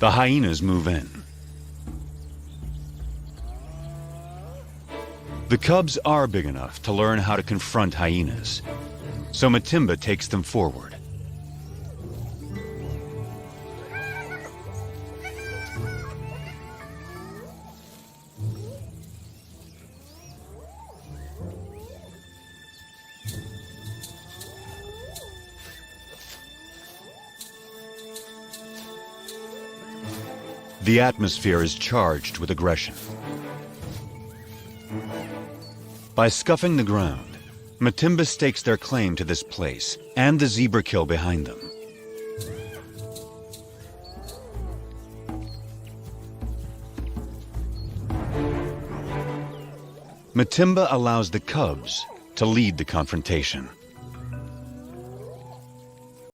The hyenas move in. The cubs are big enough to learn how to confront hyenas, so Matimba takes them forward. The atmosphere is charged with aggression. By scuffing the ground, Matimba stakes their claim to this place and the zebra kill behind them. Matimba allows the cubs to lead the confrontation.